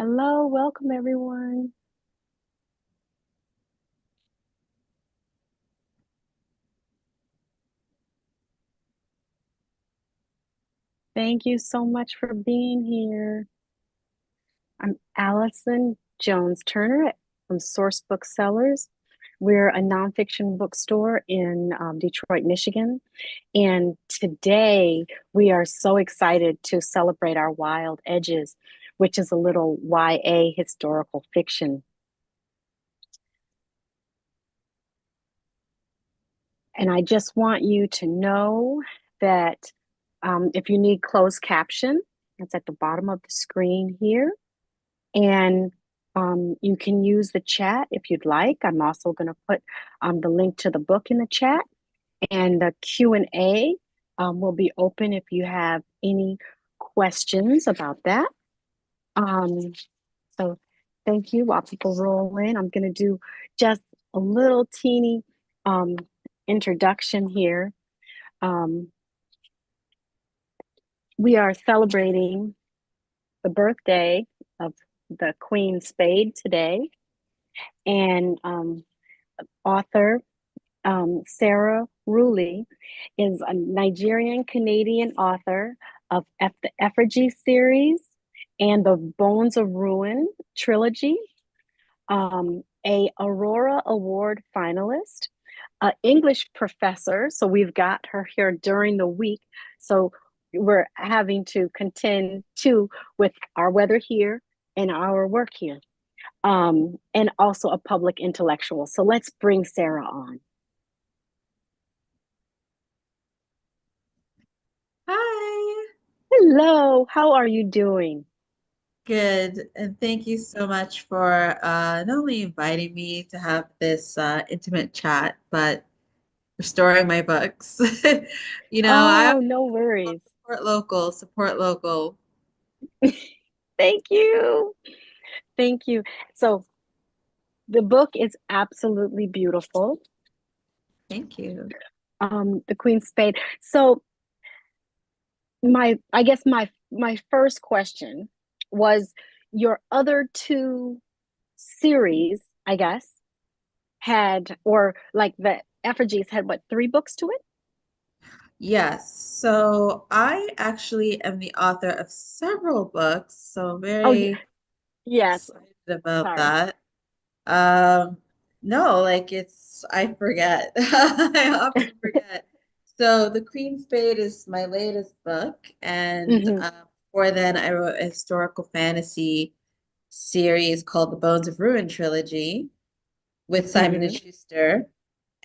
Hello, welcome everyone. Thank you so much for being here. I'm Allison Jones Turner from Source Booksellers. We're a nonfiction bookstore in Detroit, Michigan. And today we are so excited to celebrate our Wild Edges, which is a little YA historical fiction. And I just want you to know that if you need closed caption, it's at the bottom of the screen here. And you can use the chat if you'd like. I'm also going to put the link to the book in the chat. And the Q&A will be open if you have any questions about that. So thank you. While people roll in, I'm going to do just a little teeny um, introduction here. Um, we are celebrating the birthday of the Queen Spade today, and author Sarah Ruley is a Nigerian Canadian author of the Effigy series and the Bones of Ruin trilogy, a Aurora Award finalist, an English professor. So we've got her here during the week. So we're having to contend too with our weather here and our work here, and also a public intellectual. So let's bring Sarah on. Hi, Hello, how are you doing? good. And thank you so much for not only inviting me to have this intimate chat, but restoring my books. I Oh, always no worries. support local, support local. Thank you. Thank you. So the book is absolutely beautiful. Thank you. The Queen's Spade. So I guess my first question was your other two series, I guess, had or like the effigies had what, three books to it? Yes, so I actually am the author of several books, so I'm Oh yeah, very yes. excited about Sorry. that. Um, no, like I forget. I often forget. So The Queen Spade is my latest book, and Hmm. before then I wrote a historical fantasy series called The Bones of Ruin trilogy with Simon and Hmm. Schuster.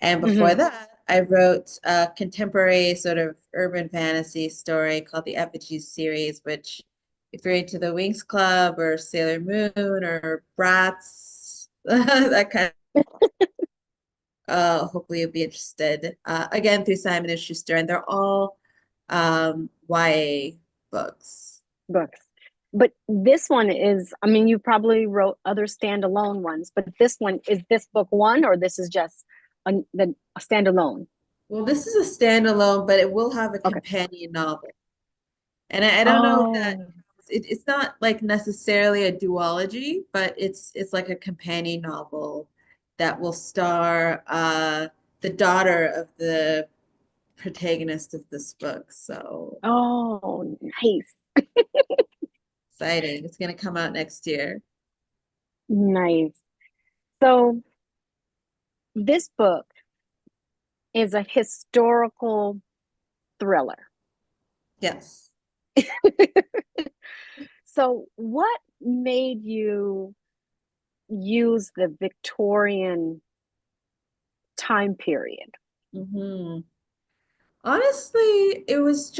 And before Hmm. that, I wrote a contemporary sort of urban fantasy story called the Effigies series, which if you're into the Winx Club or Sailor Moon or Bratz, that kind hopefully you'll be interested. Again, through Simon and Schuster, and they're all YA books. Books. But this one is, I mean, you probably wrote other standalone ones, but this one, is this book one or this is just a standalone? Well, this is a standalone, but it will have a Okay. companion novel. And I don't know if that Oh, it's not like necessarily a duology, but it's like a companion novel that will star the daughter of the protagonist of this book. So oh, nice. exciting. It's going to come out next year. Nice. So this book is a historical thriller. Yes. So what made you use the Victorian time period? Hmm. Honestly, it was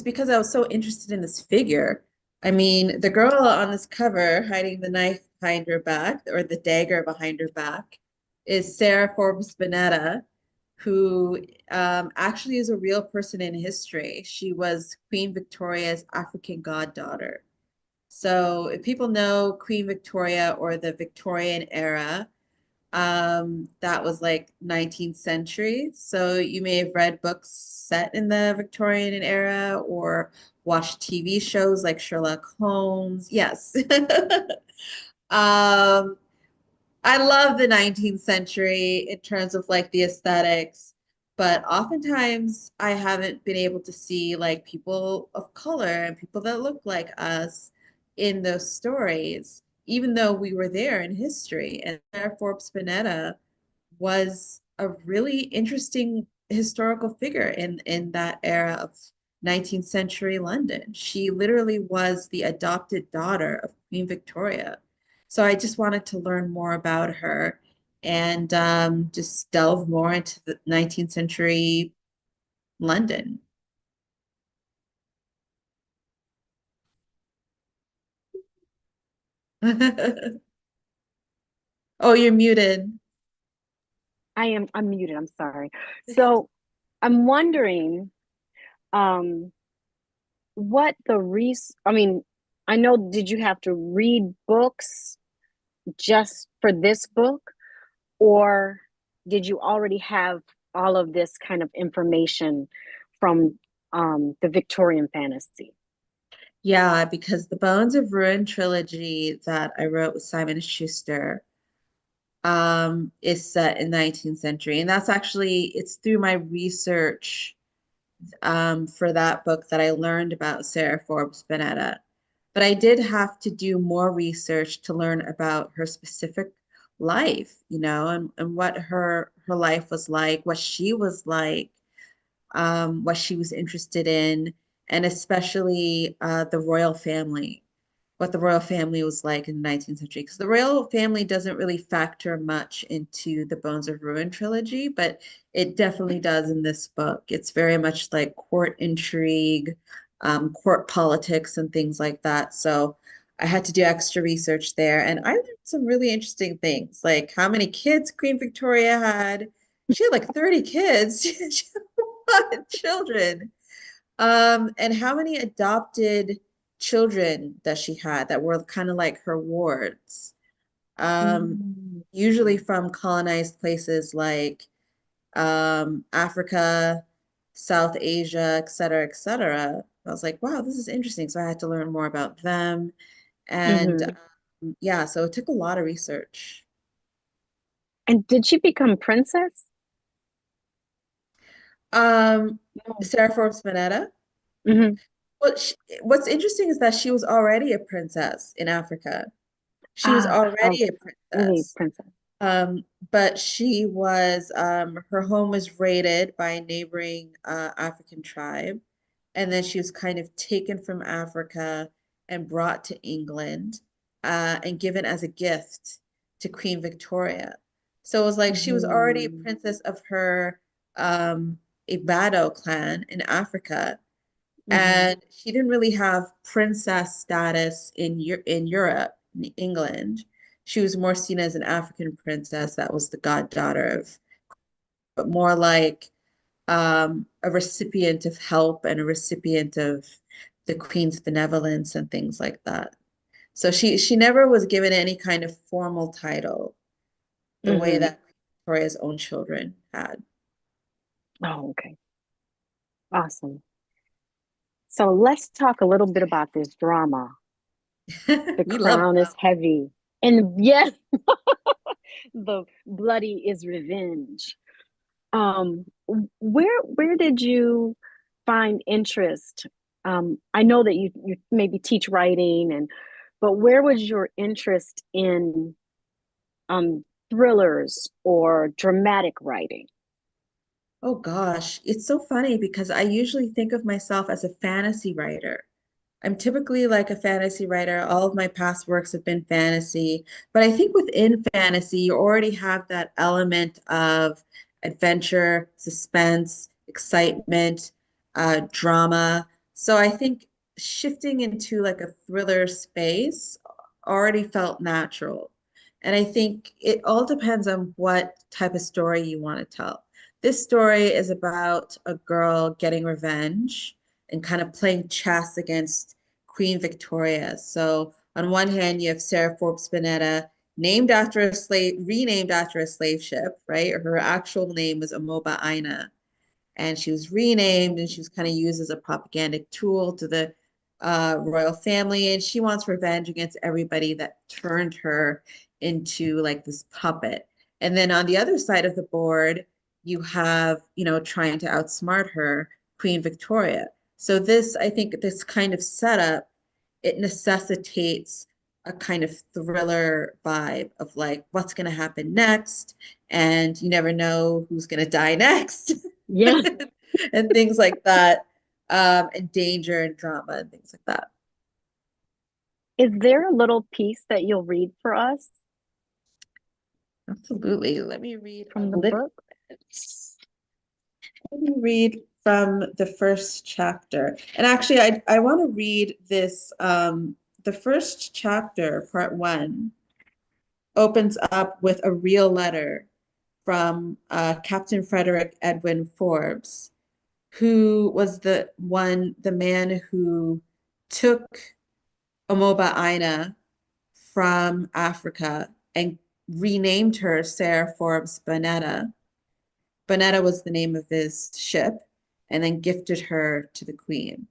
because I was so interested in this figure. I mean, the girl on this cover hiding the knife behind her back or the dagger behind her back is Sarah Forbes Bonetta, who actually is a real person in history. She was Queen Victoria's African goddaughter. So if people know Queen Victoria or the Victorian era, That was like 19th century. So you may have read books set in the Victorian era or watched TV shows like Sherlock Holmes. Yes. Um, I love the 19th century in terms of like the aesthetics, but oftentimes I haven't been able to see like people of color and people that look like us in those stories, even though we were there in history. And Sarah Forbes Panetta was a really interesting historical figure in that era of 19th century London. She literally was the adopted daughter of Queen Victoria. So I just wanted to learn more about her and just delve more into the 19th century London. Oh, you're muted. I'm muted, I'm sorry. So I'm wondering, um, what the I mean, I know, did you have to read books just for this book, or did you already have all of this kind of information from the Victorian fantasy? Yeah, because the Bones of Ruin trilogy that I wrote with Simon Schuster is set in 19th century. And that's actually, it's through my research for that book that I learned about Sarah Forbes Bonetta. But I did have to do more research to learn about her specific life, and what her life was like, what she was like, what she was interested in, and especially the royal family, what the royal family was like in the 19th century. Because the royal family doesn't really factor much into the Bones of Ruin trilogy, but it definitely does in this book. It's very much like court intrigue, court politics, and things like that. So I had to do extra research there, and I learned some really interesting things, like how many kids Queen Victoria had. She had like 30 kids. She had a lot of children. And how many adopted children does she had that were kind of like her wards? Mm. Usually from colonized places like Africa, South Asia, et cetera, et cetera. I was like, wow, this is interesting. So I had to learn more about them. And Hmm. yeah, so it took a lot of research. And did she become princess? Um, No. Sarah Forbes Mineta. Hmm. Well, what's interesting is that she was already a princess in Africa. She was Ah, already a really, princess. princess. But she was, her home was raided by a neighboring African tribe. And then she was kind of taken from Africa and brought to England and given as a gift to Queen Victoria. So it was like she was already a Hmm. princess of her Ibado clan in Africa. Hmm. And she didn't really have princess status in Europe, in England. She was more seen as an African princess that was the goddaughter of, but more like a recipient of help and a recipient of the queen's benevolence and things like that. So she never was given any kind of formal title the way Hmm. that Victoria's own children had. Oh, okay. Awesome. So let's talk a little bit about this drama. The We love crown is drama. heavy. And yes, the bloody is revenge. Where did you find interest? I know that you maybe teach writing, but where was your interest in thrillers or dramatic writing? Oh gosh, it's so funny because I usually think of myself as a fantasy writer. I'm typically like a fantasy writer. All of my past works have been fantasy, but I think within fantasy, you already have that element of adventure, suspense, excitement, drama. So I think shifting into like a thriller space already felt natural. And I think it all depends on what type of story you want to tell. This story is about a girl getting revenge and kind of playing chess against Queen Victoria. So on one hand, you have Sarah Forbes Bonetta named after a slave, renamed after a slave ship, right? Her actual name was Amoba Aina, and she was renamed and she was kind of used as a propagandic tool to the royal family. And she wants revenge against everybody that turned her into like this puppet. And then on the other side of the board, you have, trying to outsmart her, Queen Victoria. So this, I think, this kind of setup, it necessitates a kind of thriller vibe of like what's going to happen next, and you never know who's going to die next. Yeah. And things like that, and danger and drama and things like that. Is there a little piece that you'll read for us Absolutely. Let me read a from the little book? bit. Let me read from the first chapter. And actually, I want to read this. The first chapter, part one, opens up with a real letter from Captain Frederick Edwin Forbes, who was the man who took Omoba Aina from Africa and renamed her Sarah Forbes Bonetta. Bonetta was the name of his ship, and then gifted her to the Queen.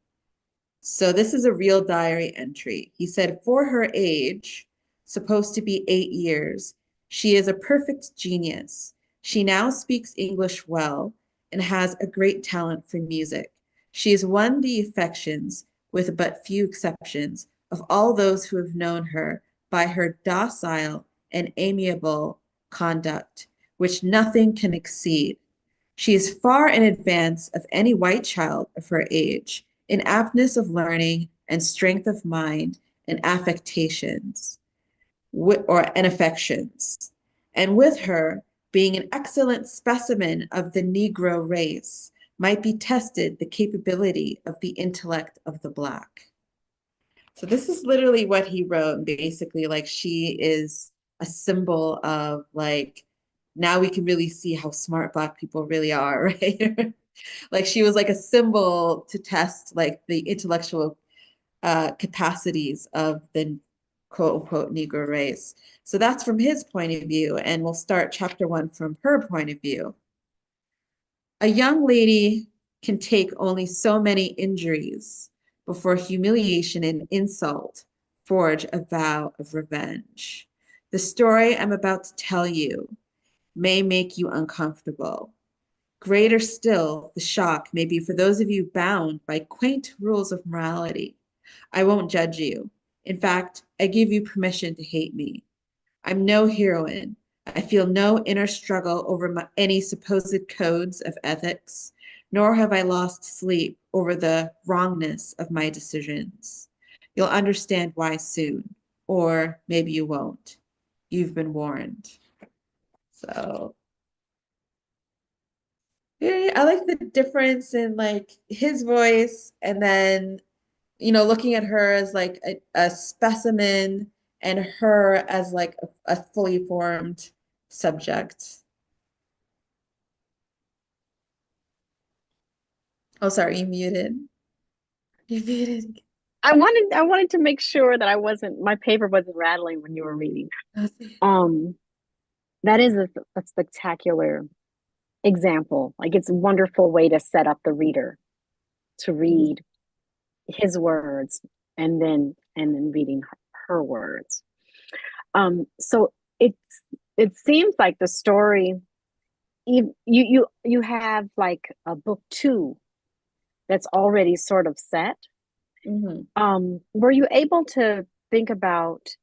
So this is a real diary entry. He said, for her age, supposed to be 8 years, she is a perfect genius. She now speaks English well and has a great talent for music. She has won the affections, with but few exceptions, of all those who have known her by her docile and amiable conduct, which nothing can exceed. She is far in advance of any white child of her age in aptness of learning and strength of mind and affectations and affections. And with her, being an excellent specimen of the Negro race, might be tested the capability of the intellect of the Black. So this is literally what he wrote. Basically, like she is a symbol of like, now we can really see how smart Black people really are, right? Like she was like a symbol to test like the intellectual capacities of the quote unquote Negro race. So that's from his point of view, and we'll start chapter one from her point of view. A young lady can take only so many injuries before humiliation and insult forge a vow of revenge. The story I'm about to tell you may make you uncomfortable. Greater still, the shock may be for those of you bound by quaint rules of morality. I won't judge you. In fact, I give you permission to hate me. I'm no heroine. I feel no inner struggle over any supposed codes of ethics, nor have I lost sleep over the wrongness of my decisions. You'll understand why soon, or maybe you won't. You've been warned. So yeah, I like the difference in like his voice, and then looking at her as like a specimen, and her as like a fully formed subject. Oh, sorry, you muted. You muted. I wanted to make sure that my paper wasn't rattling when you were reading. Okay. Um, that is a spectacular example. Like it's a wonderful way to set up the reader to Mhm. read his words and then reading her words. So it's it seems like the story you have like a book two that's already sort of set. Mhm. Were you able to think about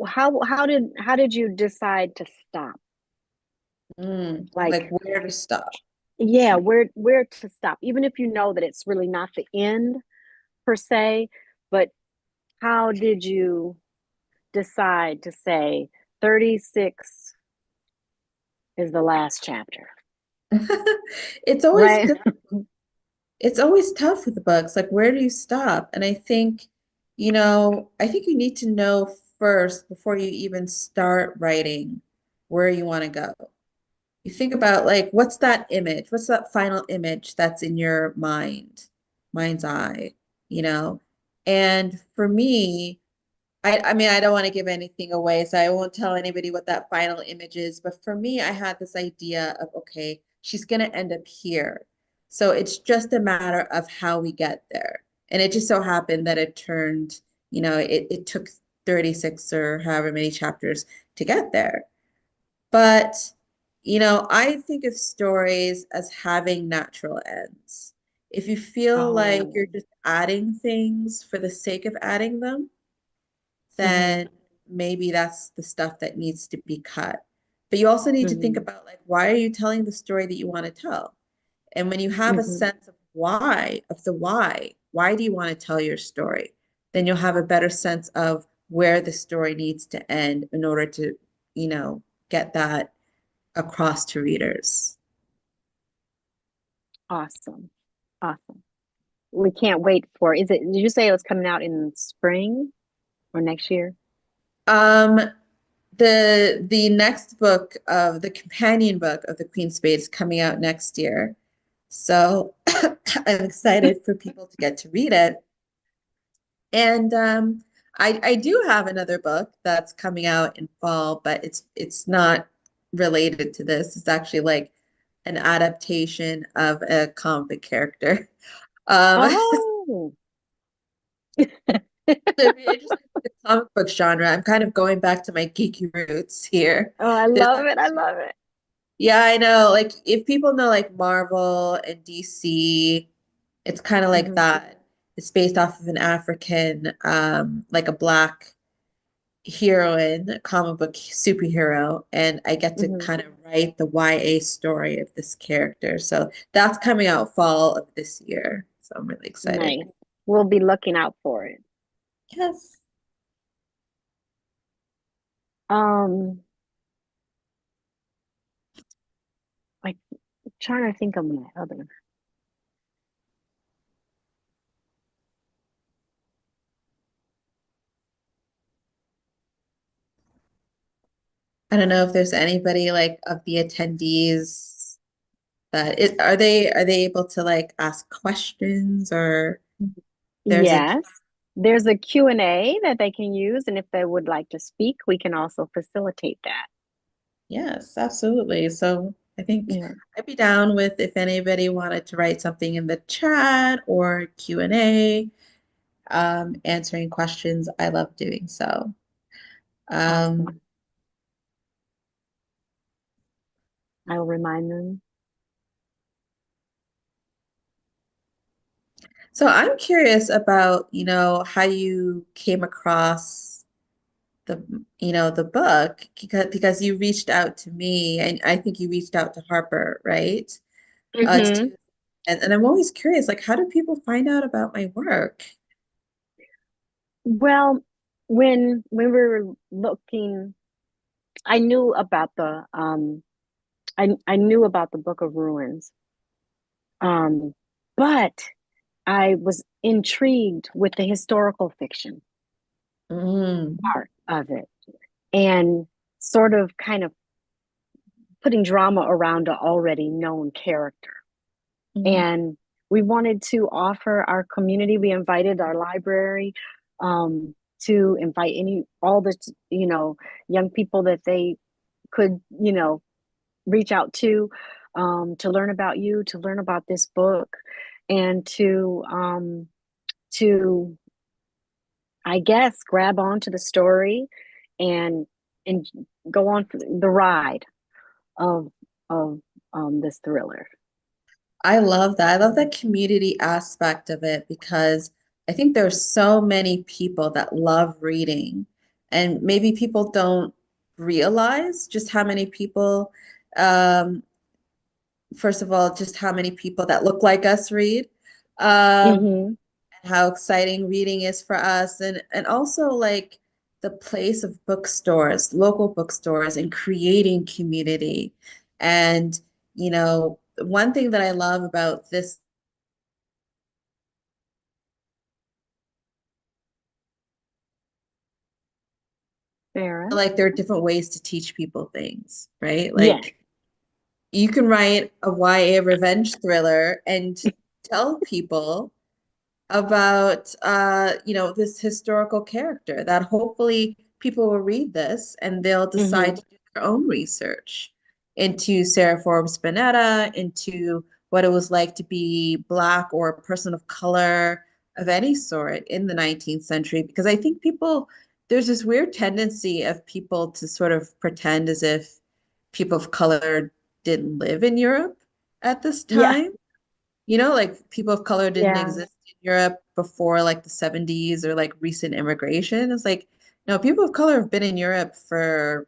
how did you decide to stop? Like Like, where to stop. yeah, where to stop, even if you know that it's really not the end per se, but how did you decide to say 36 is the last chapter, It's always right? it's always tough with the books. Like, where do you stop? And I think you need to know first before you even start writing where you want to go. You think about like, what's that image? What's that final image that's in your mind's eye, you know? And for me, I mean, I don't want to give anything away, so I won't tell anybody what that final image is. But for me, I had this idea of, okay, she's going to end up here. So it's just a matter of how we get there. And it just so happened that it turned, it took 36 or however many chapters to get there. But, I think of stories as having natural ends. If you feel like Oh, you're just adding things for the sake of adding them, mm-hmm, then maybe that's the stuff that needs to be cut. But you also need to think mm-hmm, about like, why are you telling the story that you want to tell? And when you have a mm-hmm. sense of the why do you want to tell your story? Then you'll have a better sense of where the story needs to end in order to, get that across to readers. Awesome. Awesome. We can't wait for, did you say it was coming out in spring or next year? Um, the next book of the companion book of the Queen Spade is coming out next year. So I'm excited for people to get to read it. And I do have another book that's coming out in fall, but it's not related to this. It's actually like an adaptation of a comic character. So Oh, if you're interested in the comic book genre, I'm kind of going back to my geeky roots here. oh, I There's love it. I actually, love it. yeah, I know. Like if people know like Marvel and DC, it's kind of like Hmm. that. It's based off of an African, like a black heroine, comic book superhero, and I get to Hmm. kind of write the YA story of this character. So that's coming out fall of this year. So I'm really excited. Nice. We'll be looking out for it. Yes. Um, like trying to think of my other. I don't know if there's anybody like of the attendees that it are they able to like ask questions or there's a Yes, there's a Q and A that they can use, and if they would like to speak, we can also facilitate that. yes, absolutely. So I think Yeah, I'd be down with if anybody wanted to write something in the chat or Q&A, answering questions. I love doing so. Um, awesome. I will remind them. so I'm curious about, how you came across the book because you reached out to me and I think you reached out to Harper, right? To Hmm. do, and I'm always curious, like, how do people find out about my work? Well, when we were looking, I knew about I knew about the Book of Ruins, um, but I was intrigued with the historical fiction Mm, part of it and sort of kind of putting drama around an already known character. mm, And we wanted to offer our community, we invited our library to invite all the, young people that they could, reach out to learn about you, to learn about this book, and to I guess grab onto the story and and go on for the ride of of this thriller. I love that. I love that community aspect of it because I think there's so many people that love reading, and maybe people don't realize just how many people, um, first of all, just how many people that look like us read. Hmm. How exciting reading is for us and also like the place of bookstores, local bookstores and creating community. And one thing that I love about this, Sarah? like there are different ways to teach people things, right? Yes. Like you can write a YA revenge thriller and tell people about this historical character that hopefully people will read this and they'll decide Mm-hmm. to do their own research into Sarah Forbes Bonetta, into what it was like to be Black or a person of color of any sort in the 19th century. Because I think there's this weird tendency of people to sort of pretend as if people of color didn't live in Europe at this Yeah, time. Like people of color didn't yeah. exist in Europe before like the 70s or like recent immigration. It's like, no, people of color have been in Europe for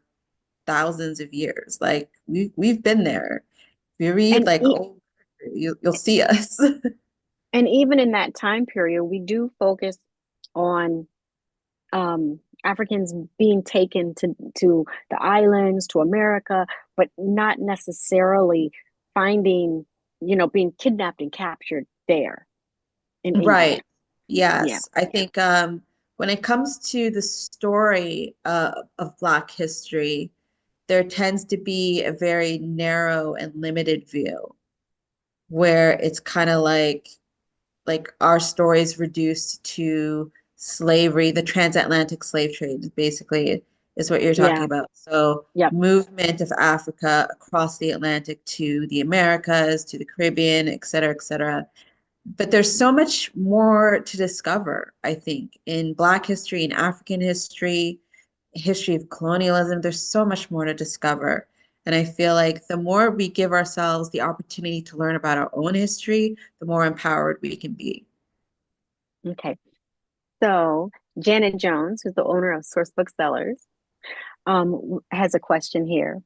thousands of years. Like we've been there. If you read And like e old, you'll see us. and even in that time period, we do focus on Africans being taken to the islands, to America, but not necessarily finding, being kidnapped and captured there in England. Right. Yeah, Yes. I think when it comes to the story of Black history, there tends to be a very narrow and limited view where it's kind of like our story is reduced to slavery, the transatlantic slave trade, basically, is what you're talking yeah, about. So, yep, movement of Africa across the Atlantic to the Americas, to the Caribbean, et cetera, et cetera. But there's so much more to discover, I think, in Black history, in African history, history of colonialism. There's so much more to discover. And I feel like the more we give ourselves the opportunity to learn about our own history, the more empowered we can be. okay. So Janet Jones, who's the owner of Source Booksellers, has a question here.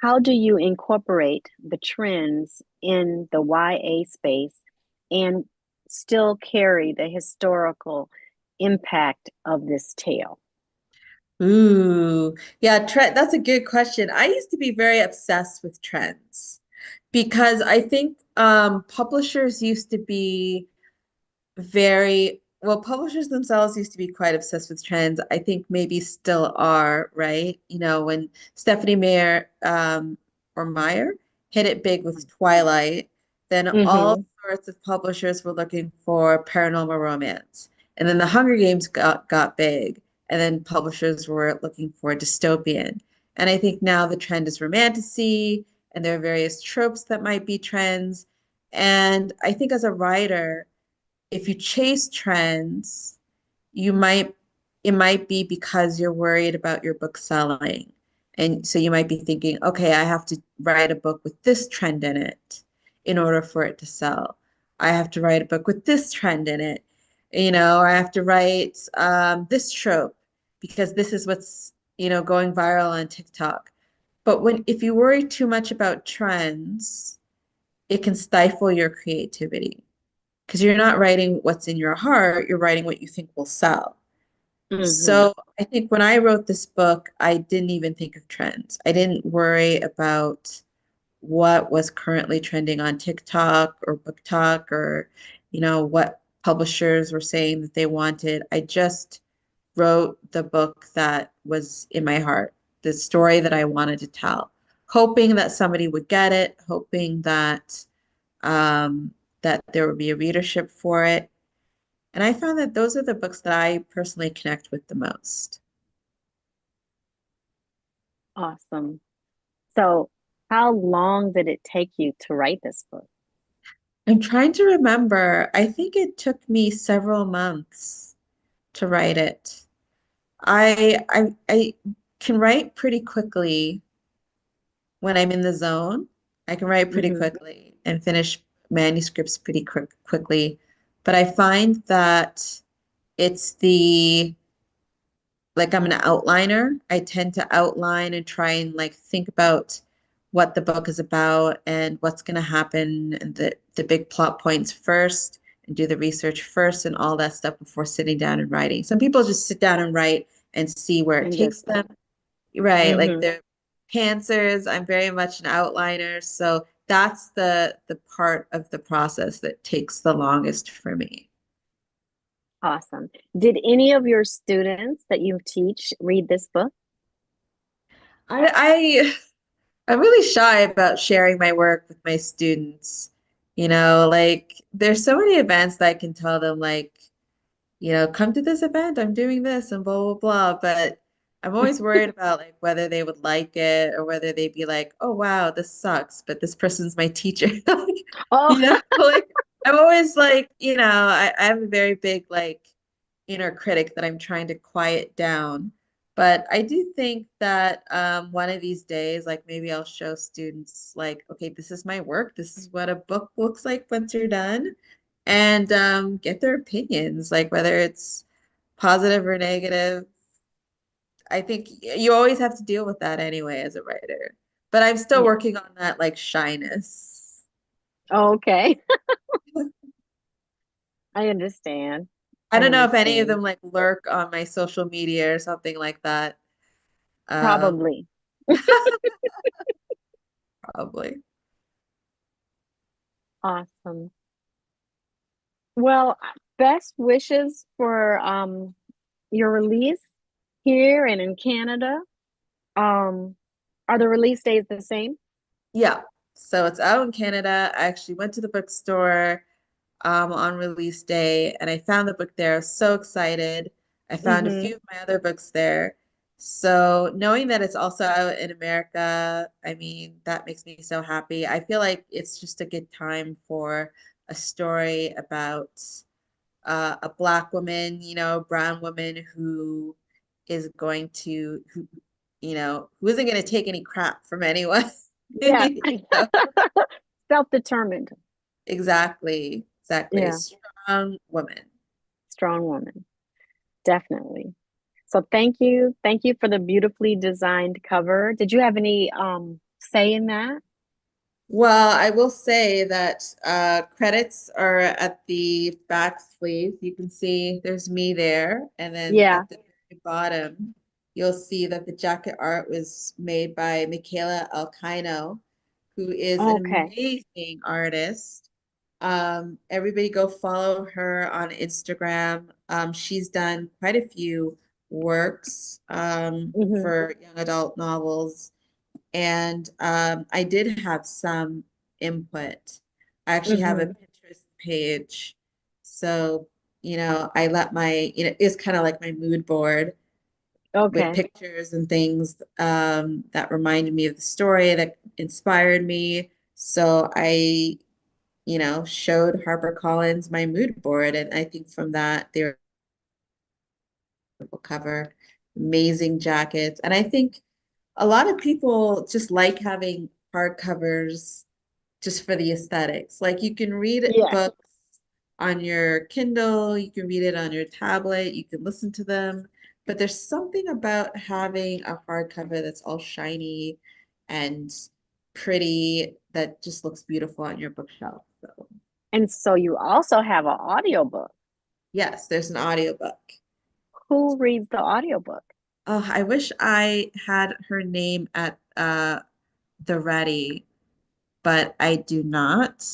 How do you incorporate the trends in the YA space and still carry the historical impact of this tale? Ooh, yeah, that's a good question. I used to be very obsessed with trends because I think publishers used to be publishers themselves used to be quite obsessed with trends. I think maybe still are, right? When Stephanie Meyer hit it big with Twilight, then all Mm-hmm. sorts of publishers were looking for paranormal romance. And then the Hunger Games got big, and then publishers were looking for dystopian. And I think now the trend is romantasy, and there are various tropes that might be trends. And I think as a writer, if you chase trends, you might it might be because you're worried about your book selling. And so you might be thinking, okay, I have to write a book with this trend in it in order for it to sell. I have to write a book with this trend in it. I have to write this trope because this is what's, going viral on TikTok. But if you worry too much about trends, it can stifle your creativity because you're not writing what's in your heart, you're writing what you think will sell. Mm-hmm. So I think when I wrote this book, I didn't even think of trends. I didn't worry about what was currently trending on TikTok or BookTok or, what publishers were saying that they wanted. I just wrote the book that was in my heart, the story that I wanted to tell, hoping that somebody would get it, hoping um, that there would be a readership for it. And I found that those are the books that I personally connect with the most. Awesome. So, how long did it take you to write this book? I'm trying to remember. I think it took me several months to write it. I can write pretty quickly when I'm in the zone. I can write pretty Mm-hmm. quickly and finish manuscripts pretty quickly. But I find that it's the like I'm an outliner. I tend to outline and try and like think about what the book is about and what's going to happen and the big plot points first and do the research first and all that stuff before sitting down and writing. Some people just sit down and write and see where it And takes just, them. Right, like mm-hmm. they're pantsers. I'm very much an outliner, so that's the part of the process that takes the longest for me. Awesome. Did any of your students that you teach read this book? I I'm really shy about sharing my work with my students Like there's so many events that I can tell them like, come to this event, I'm doing this and blah blah blah. But I'm always worried about like whether they would like it or whether they'd be like, oh wow, this sucks, but this person's my teacher. Oh, Like I'm always like, I have a very big like inner critic that I'm trying to quiet down. But I do think that one of these days, like maybe I'll show students like, okay, this is my work. This is what a book looks like once you're done, and get their opinions, like whether it's positive or negative. I think you always have to deal with that anyway as a writer. But I'm still yeah. working on that like shyness. Okay. I understand. I I don't know if any of them understand. like lurk on my social media or something like that. Um, Probably. Probably. Awesome. Well, best wishes for your release here and in Canada. Um, are the release days the same? Yeah. So it's out in Canada. I actually went to the bookstore on release day and I found the book there. I was so excited. I found a Mm-hmm. few of my other books there. So knowing that it's also out in America, I mean, that makes me so happy. I feel like it's just a good time for a story about a Black woman, brown woman who is going to, who isn't going to take any crap from anyone. Yeah. You know? Self-determined. Exactly. Exactly. A Yeah. strong woman. Strong woman. Definitely. So thank you. Thank you for the beautifully designed cover. Did you have any say in that? Well, I will say that credits are at the back sleeve. You can see there's me there. And then Yeah. at the very bottom, you'll see that the jacket art was made by Michaela Alcaino, who is an Okay. amazing artist. Everybody go follow her on Instagram. She's done quite a few works Hmm. for young adult novels. And I did have some input. I actually have a Hmm. Pinterest page. So, I let it's kind of like my mood board with Okay. pictures and things that reminded me of the story that inspired me. So I, showed HarperCollins my mood board. And I think from that, they were a beautiful cover, amazing jackets. And I think a lot of people just like having hardcovers just for the aesthetics. Like you can read Yeah. books on your Kindle, you can read it on your tablet, you can listen to them, but there's something about having a hardcover that's all shiny and pretty that just looks beautiful on your bookshelf. So, And so you also have an audiobook. yes, there's an audiobook. Who reads the audiobook? Oh, I wish I had her name at the ready, but I do not.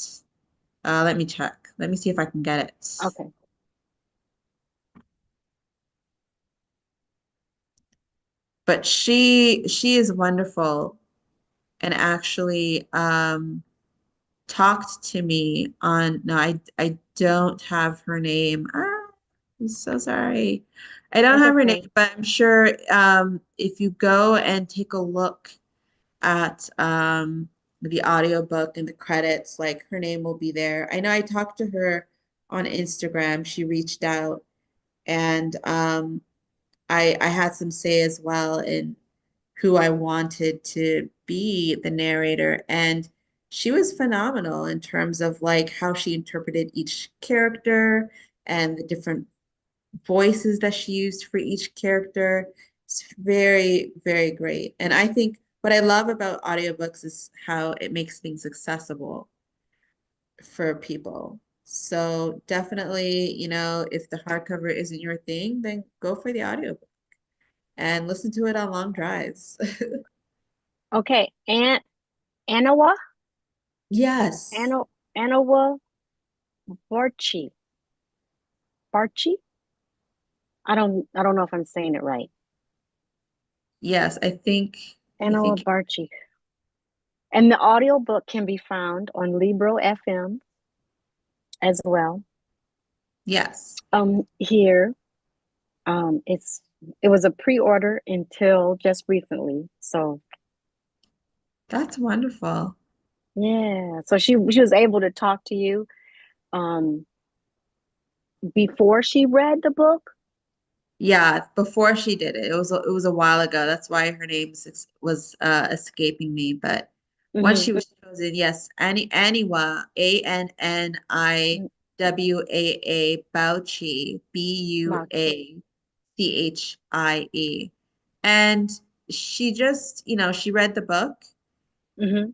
Let me check. Let me see if I can get it. Okay. But she is wonderful and actually talked to me on no, I don't have her name. I'm so sorry. I don't That's have her name, okay. but I'm sure if you go and take a look at the audiobook and the credits, like her name will be there. I know I talked to her on Instagram. She reached out and I had some say as well in who I wanted to be the narrator. And she was phenomenal in terms of like how she interpreted each character and the different voices that she used for each character. It's very, very great. And I think what I love about audiobooks is how it makes things accessible for people. So definitely, if the hardcover isn't your thing, then go for the audiobook and listen to it on long drives. Okay. Anawa? Yes. Ana, Anawa Barchi. Barchi? I don't know if I'm saying it right. Yes, I Anawa think Barchi. And the audiobook can be found on Libro FM. as well. Yes, Here, it's it was a pre-order until just recently. So that's wonderful. yeah, so she was able to talk to you um before she read the book. Yeah, before she did it, it was a while ago. That's why her name was escaping me. But once Hmm. she was chosen, yes, Aniwa, Anniwaa Bauchi, Machi. Buachie, and she just, she read the book Hmm.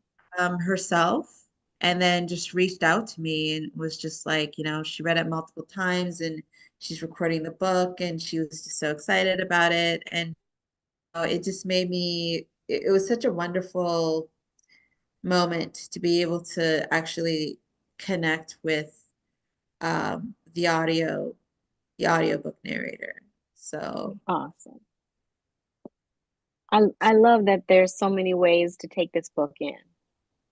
herself and then just reached out to me and was just like, she read it multiple times and she's recording the book and she was just so excited about it. And it just made me, it was such a wonderful moment to be able to actually connect with the audiobook narrator. So Awesome. I love that there's so many ways to take this book in,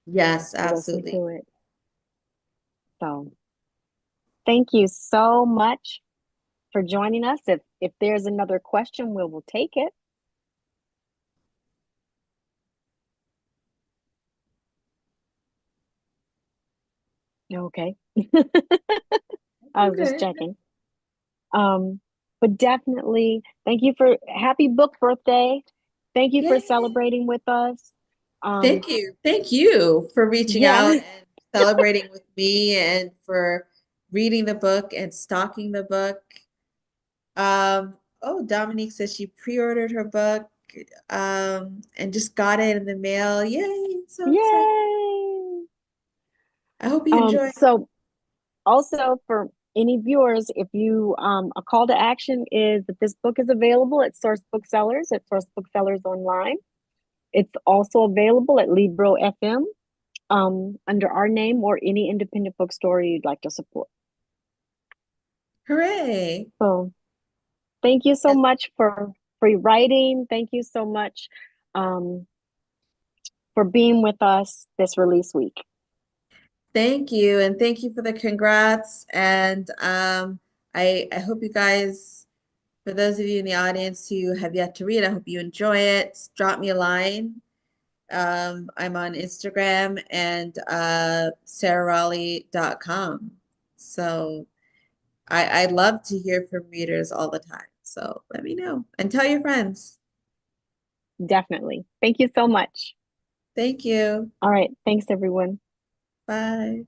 yes, to listen absolutely. to it. So thank you so much for joining us. If there's another question, we will take it. Okay. I was just Okay. checking. Um, but definitely thank you for happy book birthday. Thank you for Yay. celebrating with us. Um, Thank you. Thank you for reaching out yeah, and celebrating with me and for reading the book and stocking the book. Oh, Dominique says she pre-ordered her book and just got it in the mail. Yay, so excited. yay. I hope you enjoy. So also for any viewers, if you a call to action is that this book is available at Source Booksellers, at Source Booksellers Online. It's also available at Libro FM under our name or any independent bookstore you'd like to support. Hooray. So thank you so Yes, much for your writing. Thank you so much um, for being with us this release week. thank you. And thank you for the congrats. And I hope you guys, for those of you in the audience who have yet to read, I hope you enjoy it. Drop me a line. I'm on Instagram and sarahraleigh.com. So I love to hear from readers all the time. So let me know and tell your friends. Definitely. Thank you so much. Thank you. All right. Thanks, everyone. Bye.